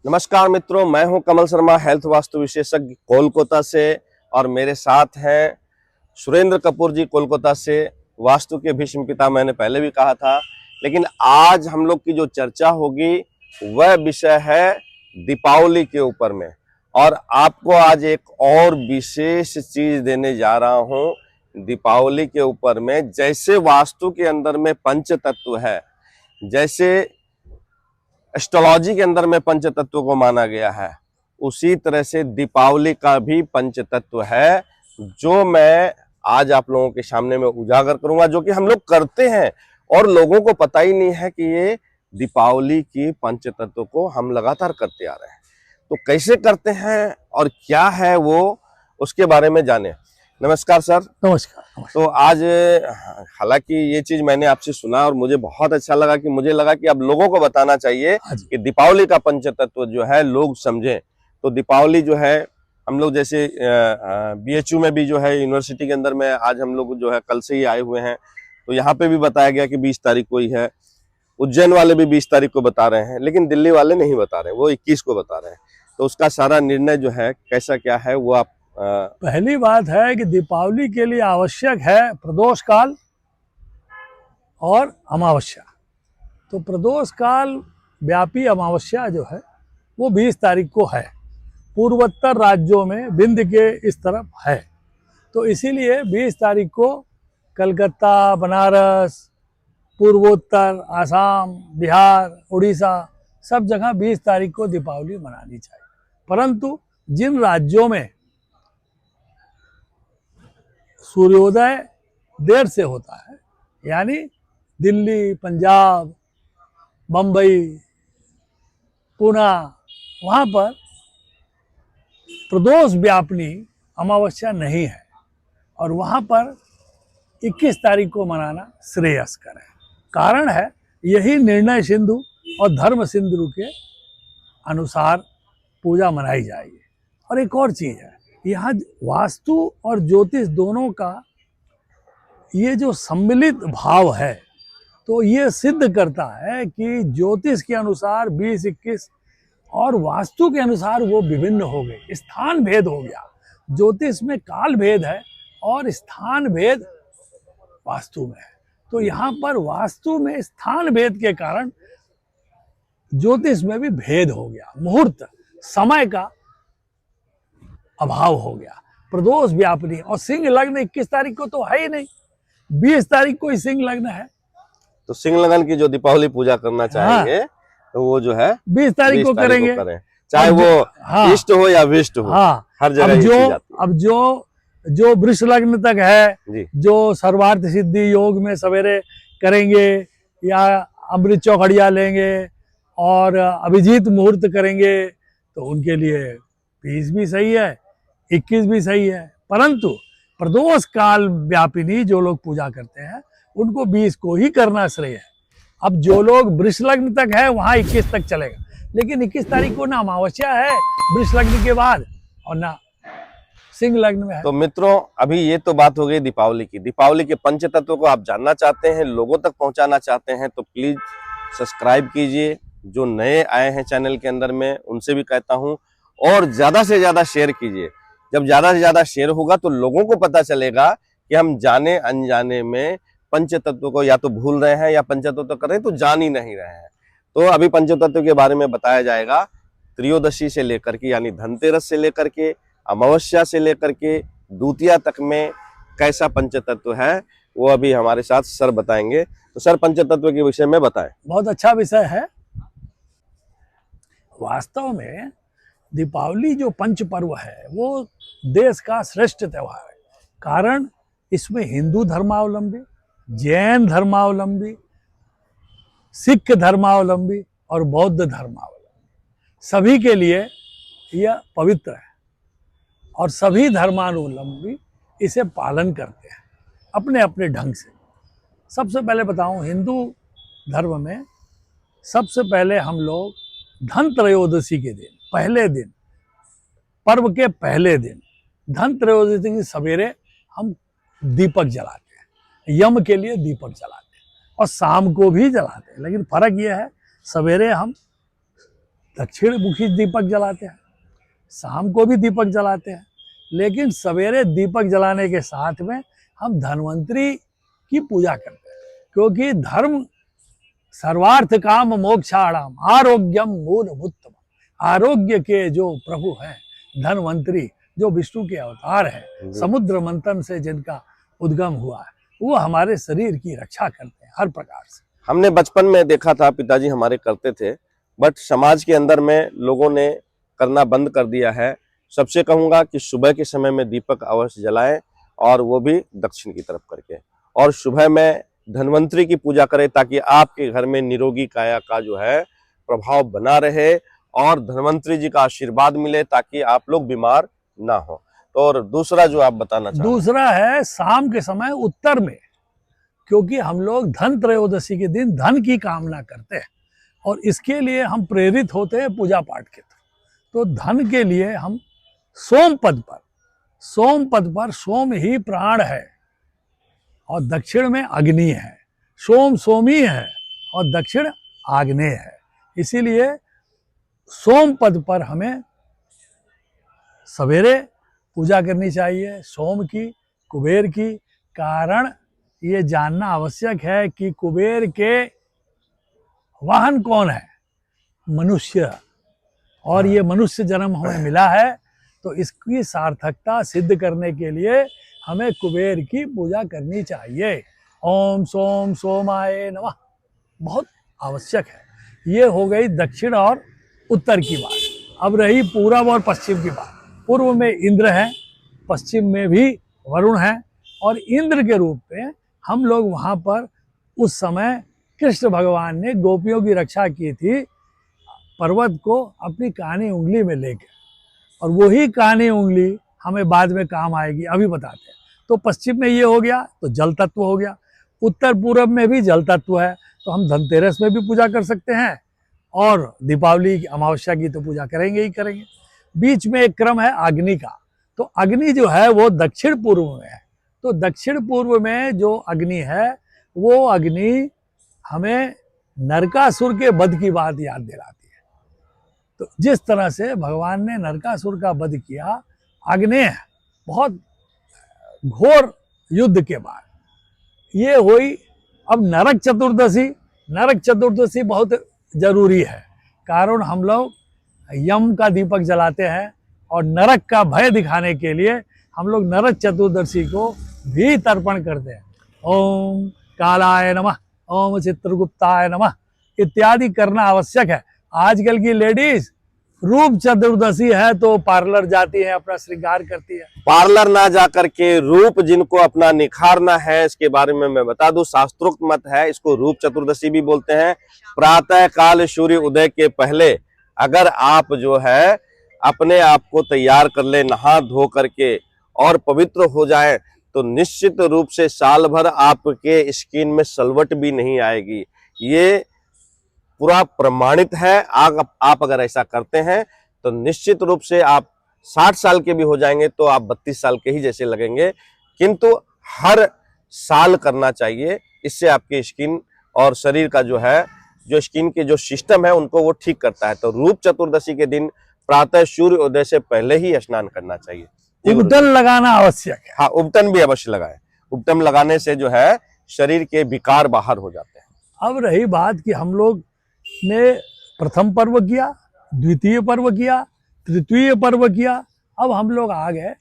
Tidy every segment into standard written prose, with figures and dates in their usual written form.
नमस्कार मित्रों, मैं हूं कमल शर्मा, हेल्थ वास्तु विशेषज्ञ कोलकाता से। और मेरे साथ हैं सुरेंद्र कपूर जी कोलकाता से, वास्तु के भीष्म पिता। मैंने पहले भी कहा था, लेकिन आज हम लोग की जो चर्चा होगी वह विषय है दीपावली के ऊपर में। और आपको आज एक और विशेष चीज देने जा रहा हूं दीपावली के ऊपर में। जैसे वास्तु के अंदर में पंच तत्व है, जैसे एस्ट्रोलॉजी के अंदर में पंच तत्व को माना गया है, उसी तरह से दीपावली का भी पंच तत्व है, जो मैं आज आप लोगों के सामने में उजागर करूंगा, जो कि हम लोग करते हैं और लोगों को पता ही नहीं है कि ये दीपावली की पंच तत्व को हम लगातार करते आ रहे हैं। तो कैसे करते हैं और क्या है वो, उसके बारे में जाने। नमस्कार सर। नमस्कार। तो आज हालांकि ये चीज मैंने आपसे सुना और मुझे बहुत अच्छा लगा कि मुझे लगा कि अब लोगों को बताना चाहिए कि दीपावली का पंचतत्व जो है लोग समझें। तो दीपावली जो है हम लोग जैसे बीएचयू में भी जो है यूनिवर्सिटी के अंदर में आज हम लोग जो है कल से ही आए हुए हैं, तो यहाँ पे भी बताया गया कि 20 तारीख को ही है। उज्जैन वाले भी 20 तारीख को बता रहे हैं, लेकिन दिल्ली वाले नहीं बता रहे, वो 21 को बता रहे हैं। तो उसका सारा निर्णय जो है कैसा क्या है वो आप पहली बात है कि दीपावली के लिए आवश्यक है प्रदोष काल और अमावस्या। तो प्रदोष काल व्यापी अमावस्या जो है वो 20 तारीख को है। पूर्वोत्तर राज्यों में विंध्य के इस तरफ है, तो इसीलिए 20 तारीख को कलकत्ता, बनारस, पूर्वोत्तर, आसाम, बिहार, उड़ीसा सब जगह 20 तारीख को दीपावली मनानी चाहिए। परंतु जिन राज्यों में सूर्योदय देर से होता है, यानी दिल्ली, पंजाब, बम्बई, पुणे, वहाँ पर प्रदोष व्यापनी अमावस्या नहीं है और वहाँ पर 21 तारीख को मनाना श्रेयस्कर है। कारण है यही निर्णय सिंधु और धर्म सिंधु के अनुसार पूजा मनाई जाएगी। और एक और चीज़ है, यहाँ वास्तु और ज्योतिष दोनों का ये जो सम्मिलित भाव है, तो ये सिद्ध करता है कि ज्योतिष के अनुसार 20-21 और वास्तु के अनुसार वो विभिन्न हो गए, स्थान भेद हो गया। ज्योतिष में काल भेद है और स्थान भेद वास्तु में है। तो यहाँ पर वास्तु में स्थान भेद के कारण ज्योतिष में भी भेद हो गया, मुहूर्त समय का अभाव हो गया। प्रदोष व्यापनी और सिंह लग्न 21 तारीख को तो है ही नहीं, 20 तारीख को ही सिंह लग्न है। तो सिंह लगन की जो दीपावली पूजा करना चाहेंगे तो वो जो है 20 तारीख को करेंगे, चाहे वो इष्ट हो या विष्ट हो। हर जगह अब जो वृष लग्न तक है, जो सर्वार्थ सिद्धि योग में सवेरे करेंगे या अमृत चौखड़िया लेंगे और अभिजीत मुहूर्त करेंगे, तो उनके लिए 20 भी सही है, 21 भी सही है। परंतु प्रदोष काल व्यापिनी जो लोग पूजा करते हैं उनको 20 को ही करना श्रेय है। अब जो लोग वृष लग्न तक है वहां 21 तक चलेगा, लेकिन 21 तारीख को ना अमावस्या है वृष लग्न के बाद और ना सिंह लग्न में है। तो मित्रों, अभी ये तो बात हो गई दीपावली की। दीपावली के पंच तत्वों को आप जानना चाहते हैं, लोगों तक पहुंचाना चाहते हैं, तो प्लीज सब्सक्राइब कीजिए। जो नए आए हैं चैनल के अंदर में उनसे भी कहता हूं, और ज्यादा से ज्यादा शेयर कीजिए। जब ज्यादा से ज्यादा शेयर होगा तो लोगों को पता चलेगा कि हम जाने अनजाने में पंच तत्व को या तो भूल रहे हैं या पंचतत्व कर रहे हैं, तो जान ही नहीं रहे हैं। तो अभी पंचतत्व के बारे में बताया जाएगा, त्रयोदशी से लेकर के यानी धनतेरस से लेकर के अमावस्या से लेकर के द्वितीया तक में कैसा पंचतत्व है वो अभी हमारे साथ सर बताएंगे। तो सर, पंचतत्व के विषय में बताएं। बहुत अच्छा विषय है। वास्तव में दीपावली जो पंच पर्व है वो देश का श्रेष्ठ त्योहार है। कारण इसमें हिंदू धर्मावलंबी, जैन धर्मावलंबी, सिख धर्मावलंबी और बौद्ध धर्मावलंबी सभी के लिए यह पवित्र है और सभी धर्मावलंबी इसे पालन करते हैं अपने अपने ढंग से। सबसे पहले बताऊं, हिंदू धर्म में सबसे पहले हम लोग धन त्रयोदशी के दिन, पहले दिन, पर्व के पहले दिन धन त्रयोदशी के सवेरे हम दीपक जलाते हैं, यम के लिए दीपक जलाते हैं और शाम को भी जलाते हैं। लेकिन फर्क यह है, सवेरे हम दक्षिण मुखी दीपक जलाते हैं, शाम को भी दीपक जलाते हैं, लेकिन सवेरे दीपक जलाने के साथ में हम धन्वंतरी की पूजा करते हैं, क्योंकि धर्म सर्वार्थ काम मोक्षाणाम आरोग्यम मूलभूतम। आरोग्य के जो प्रभु हैं धन्वंतरी, जो विष्णु के अवतार हैं, समुद्र मंथन से जिनका उद्गम हुआ है, वो हमारे शरीर की रक्षा करते हैं हर प्रकार से। हमने बचपन में देखा था, पिताजी हमारे करते थे, बट समाज के अंदर में लोगों ने करना बंद कर दिया है। सबसे कहूंगा कि सुबह के समय में दीपक अवश्य जलाएं, और वो भी दक्षिण की तरफ करके, और सुबह में धन्वंतरी की पूजा करें, ताकि आपके घर में निरोगी काया का जो है प्रभाव बना रहे और धन्वंतरी जी का आशीर्वाद मिले, ताकि आप लोग बीमार ना हो। तो और दूसरा जो आप बताना चाहते हैं? दूसरा है शाम के समय उत्तर में, क्योंकि हम लोग धन त्रयोदशी के दिन धन की कामना करते हैं, और इसके लिए हम प्रेरित होते हैं पूजा पाठ के थ्रू। तो धन के लिए हम सोम पद पर सोम ही प्राण है और दक्षिण में अग्नि है। सोम सोमी है और दक्षिण आग्नेय है, इसीलिए सोम पद पर हमें सवेरे पूजा करनी चाहिए, सोम की, कुबेर की। कारण ये जानना आवश्यक है कि कुबेर के वाहन कौन है? मनुष्य। और ये मनुष्य जन्म हमें मिला है, तो इसकी सार्थकता सिद्ध करने के लिए हमें कुबेर की पूजा करनी चाहिए। ओम सोम सोमाय नमः बहुत आवश्यक है। ये हो गई दक्षिण और उत्तर की बात। अब रही पूरब और पश्चिम की बात। पूर्व में इंद्र है, पश्चिम में भी वरुण है, और इंद्र के रूप में हम लोग वहाँ पर उस समय कृष्ण भगवान ने गोपियों की रक्षा की थी पर्वत को अपनी कानी उंगली में लेकर, और वही कानी उंगली हमें बाद में काम आएगी, अभी बताते हैं। तो पश्चिम में ये हो गया तो जल तत्व हो गया, उत्तर पूरब में भी जल तत्व है, तो हम धनतेरस में भी पूजा कर सकते हैं, और दीपावली की अमावस्या की तो पूजा करेंगे ही करेंगे। बीच में एक क्रम है अग्नि का, तो अग्नि जो है वो दक्षिण पूर्व में है। तो दक्षिण पूर्व में जो अग्नि है, वो अग्नि हमें नरकासुर के वध की बात याद दिलाती है। तो जिस तरह से भगवान ने नरकासुर का वध किया आग्नेय, बहुत घोर युद्ध के बाद, ये हुई। अब नरक चतुर्दशी बहुत जरूरी है, कारण हम लोग यम का दीपक जलाते हैं, और नरक का भय दिखाने के लिए हम लोग नरक चतुर्दशी को भी तर्पण करते हैं। ओम कालाय नमः, ओम चित्रगुप्ताय नमः इत्यादि करना आवश्यक है। आजकल की लेडीज रूप चतुर्दशी है तो पार्लर जाती है, अपना श्रृंगार करती है। पार्लर ना जाकर के रूप जिनको अपना निखारना है, इसके बारे में मैं बता दूं, शास्त्रोक्त मत है, इसको रूप चतुर्दशी भी बोलते हैं। प्रातः काल सूर्य उदय के पहले अगर आप जो है अपने आप को तैयार कर ले, नहा धो करके, और पवित्र हो जाए, तो निश्चित रूप से साल भर आपके स्किन में सलवट भी नहीं आएगी। ये पूरा प्रमाणित है। आप अगर ऐसा करते हैं तो निश्चित रूप से आप 60 साल के भी हो जाएंगे तो आप 32 साल के ही जैसे लगेंगे, किंतु हर साल करना चाहिए। इससे आपकी स्किन और शरीर का जो है, जो स्किन के जो सिस्टम है, उनको वो ठीक करता है। तो रूप चतुर्दशी के दिन प्रातः सूर्य उदय से पहले ही स्नान करना चाहिए। उबटन लगाना आवश्यक है। हाँ, उबटन भी अवश्य लगाएं। उबटन लगाने से जो है शरीर के विकार बाहर हो जाते हैं। अब रही बात कि हम लोग ने प्रथम पर्व किया, द्वितीय पर्व किया, तृतीय पर्व किया, अब हम लोग आ गए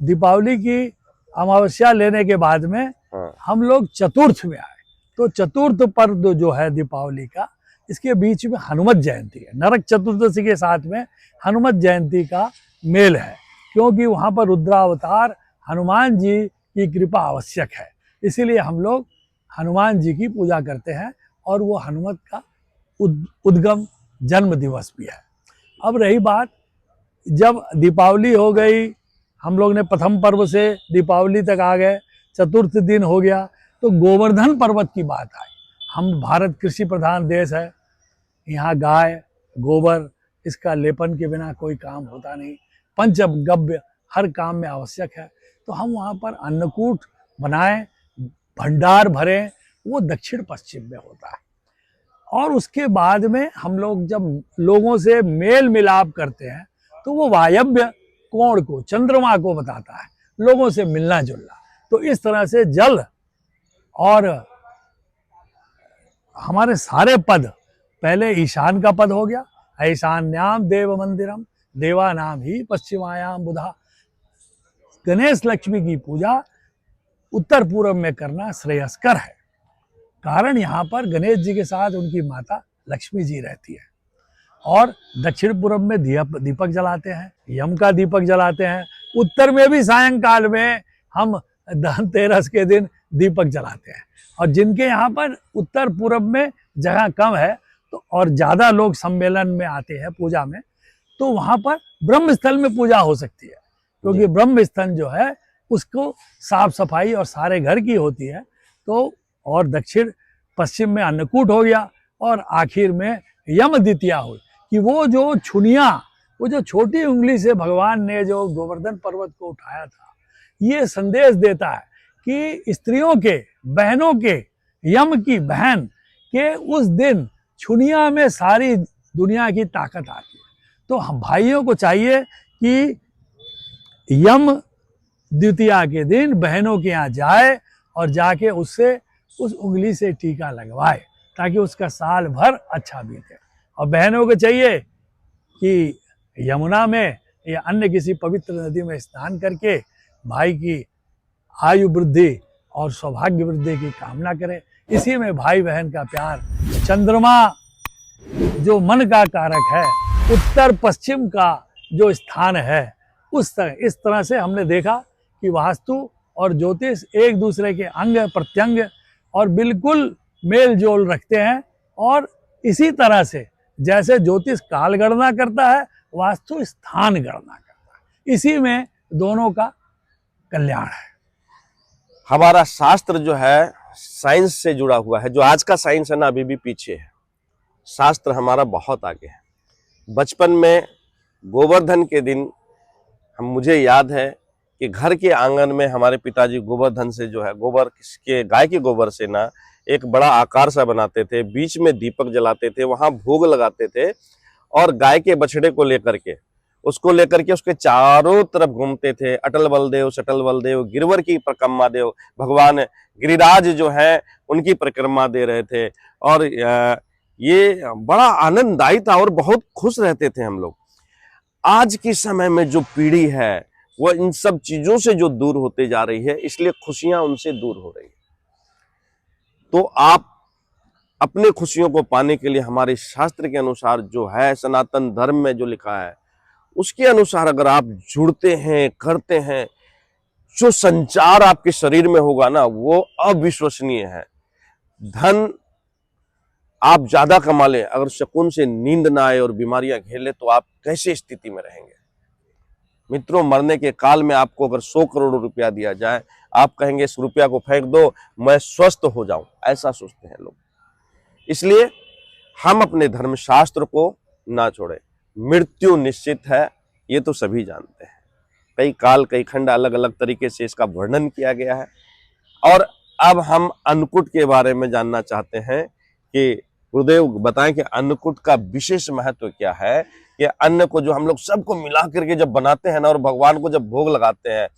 दीपावली की अमावस्या लेने के बाद में हम लोग चतुर्थ में आए। तो चतुर्थ पर्व जो है दीपावली का, इसके बीच में हनुमत जयंती है। नरक चतुर्दशी के साथ में हनुमत जयंती का मेल है, क्योंकि वहाँ पर रुद्रावतार हनुमान जी की कृपा आवश्यक है, इसीलिए हम लोग हनुमान जी की पूजा करते हैं, और वो हनुमत का उद्गम जन्म दिवस भी है। अब रही बात, जब दीपावली हो गई, हम लोग ने प्रथम पर्व से दीपावली तक आ गए, चतुर्थ दिन हो गया, तो गोवर्धन पर्वत की बात आई। हम भारत कृषि प्रधान देश है, यहाँ गाय गोबर इसका लेपन के बिना कोई काम होता नहीं। पंचगव्य हर काम में आवश्यक है, तो हम वहाँ पर अन्नकूट बनाएं, भंडार भरें, वो दक्षिण पश्चिम में होता है। और उसके बाद में हम लोग जब लोगों से मेल मिलाप करते हैं तो वो वायव्य कोण को, चंद्रमा को बताता है, लोगों से मिलना जुलना। तो इस तरह से जल और हमारे सारे पद, पहले ईशान का पद हो गया, ईशान्याम देव मंदिरम देवानाम ही पश्चिमायाम बुधा। गणेश लक्ष्मी की पूजा उत्तर पूर्व में करना श्रेयस्कर है, कारण यहाँ पर गणेश जी के साथ उनकी माता लक्ष्मी जी रहती है। और दक्षिण पूर्व में दीपक जलाते हैं, यम का दीपक जलाते हैं। उत्तर में भी सायंकाल में हम धनतेरस के दिन दीपक जलाते हैं। और जिनके यहाँ पर उत्तर पूर्व में जगह कम है तो और ज़्यादा लोग सम्मेलन में आते हैं पूजा में, तो वहाँ पर ब्रह्म स्थल में पूजा हो सकती है, क्योंकि ब्रह्म स्थल जो है उसको साफ सफाई और सारे घर की होती है। तो और दक्षिण पश्चिम में अन्नकूट हो गया, और आखिर में यम द्वितीया हुई कि वो जो छुनिया, वो जो छोटी उंगली से भगवान ने जो गोवर्धन पर्वत को उठाया था, ये संदेश देता है कि स्त्रियों के, बहनों के, यम की बहन के उस दिन छुनिया में सारी दुनिया की ताकत आती है। तो हम भाइयों को चाहिए कि यम द्वितीया के दिन बहनों के यहाँ जाए और जाके उससे उस उंगली से टीका लगवाए, ताकि उसका साल भर अच्छा बीते। और बहनों को चाहिए कि यमुना में या अन्य किसी पवित्र नदी में स्नान करके भाई की आयु वृद्धि और सौभाग्य वृद्धि की कामना करें। इसी में भाई बहन का प्यार, चंद्रमा जो मन का कारक है, उत्तर पश्चिम का जो स्थान है, इस तरह से हमने देखा कि वास्तु और ज्योतिष एक दूसरे के अंग प्रत्यंग और बिल्कुल मेल जोल रखते हैं। और इसी तरह से जैसे ज्योतिष काल गणना करता है, वास्तु स्थान गणना करता है। इसी में दोनों का कल्याण है। हमारा शास्त्र जो है साइंस से जुड़ा हुआ है। जो आज का साइंस है ना, अभी भी पीछे है। शास्त्र हमारा बहुत आगे है। बचपन में गोवर्धन के दिन मुझे याद है कि घर के आंगन में हमारे पिताजी गोवर्धन से जो है, गोबर के, गाय के गोबर से ना एक बड़ा आकार सा बनाते थे, बीच में दीपक जलाते थे, वहां भोग लगाते थे, और गाय के बछड़े को लेकर के उसके चारों तरफ घूमते थे। अटल बलदेव, सटल बलदेव, गिरवर की परिक्रमा देव, भगवान गिरिराज जो है उनकी परिक्रमा दे रहे थे। और ये बड़ा आनंददायी था और बहुत खुश रहते थे हम लोग। आज के समय में जो पीढ़ी है वो इन सब चीजों से जो दूर होते जा रही है, इसलिए खुशियां उनसे दूर हो रही है। तो आप अपने खुशियों को पाने के लिए हमारे शास्त्र के अनुसार जो है, सनातन धर्म में जो लिखा है, उसके अनुसार अगर आप जुड़ते हैं, करते हैं, जो संचार आपके शरीर में होगा ना, वो अविश्वसनीय है। धन आप ज्यादा कमा लें, अगर सुकून से नींद ना आए और बीमारियां घेर ले, तो आप कैसे स्थिति में रहेंगे? मित्रों, मरने के काल में आपको अगर 100 करोड़ रुपया दिया जाए, आप कहेंगे इस रुपया को फेंक दो, मैं स्वस्थ हो जाऊं, ऐसा सोचते हैं लोग। इसलिए हम अपने धर्मशास्त्र को ना छोड़ें। मृत्यु निश्चित है, ये तो सभी जानते हैं। कई काल, कई खंड, अलग अलग तरीके से इसका वर्णन किया गया है। और अब हम अन्नकूट के बारे में जानना चाहते हैं कि गुरुदेव बताएं कि अन्नकूट का विशेष महत्व क्या है। ये अन्न को जो हम लोग सबको मिला करके जब बनाते हैं ना, और भगवान को जब भोग लगाते हैं,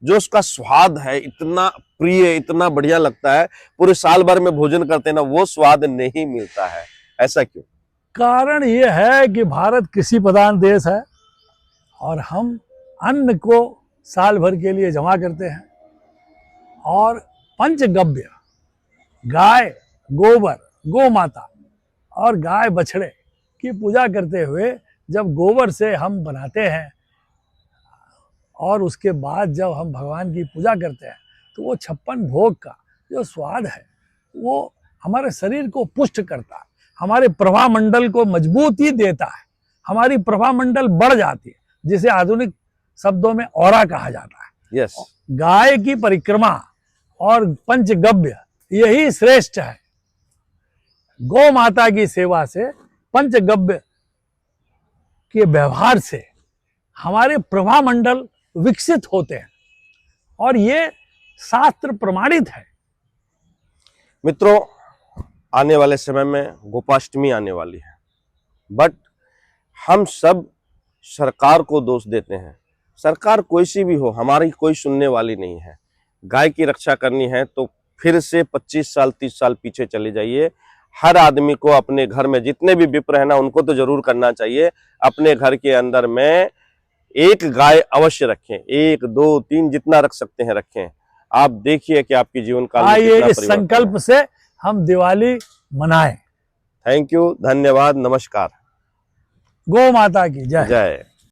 जो उसका स्वाद है इतना प्रिय, इतना बढ़िया लगता है, पूरे साल भर में भोजन करते हैं ना, वो स्वाद नहीं मिलता है। ऐसा क्यों? कारण ये है कि भारत कृषि प्रधान देश है और हम अन्न को साल भर के लिए जमा करते हैं। और पंचगव्य, गाय, गोबर, गौ माता और गाय बछड़े की पूजा करते हुए जब गोबर से हम बनाते हैं और उसके बाद जब हम भगवान की पूजा करते हैं, तो वो 56 भोग का जो स्वाद है वो हमारे शरीर को पुष्ट करता है, हमारे प्रभा मंडल को मजबूती देता है, हमारी प्रभा मंडल बढ़ जाती है, जिसे आधुनिक शब्दों में ऑरा कहा जाता है। यस। गाय की परिक्रमा और पंचगव्य यही श्रेष्ठ है। गौ माता की सेवा से, पंचगव्य के व्यवहार से हमारे प्रभा मंडल विकसित होते हैं और ये शास्त्र प्रमाणित है। मित्रों, आने वाले समय में गोपाष्टमी आने वाली है, बट हम सब सरकार को दोष देते हैं। सरकार कोई सी भी हो, हमारी कोई सुनने वाली नहीं है। गाय की रक्षा करनी है तो फिर से 25 साल 30 साल पीछे चले जाइए। हर आदमी को अपने घर में जितने भी विप्र है ना, उनको तो जरूर करना चाहिए। अपने घर के अंदर में एक गाय अवश्य रखें, 1 2 3 जितना रख सकते हैं रखें। आप देखिए कि आपकी जीवन काल में आइए कितना इस परिवर्तन संकल्प है। से हम दिवाली मनाएं। थैंक यू, धन्यवाद, नमस्कार, गौ माता की जय। जय।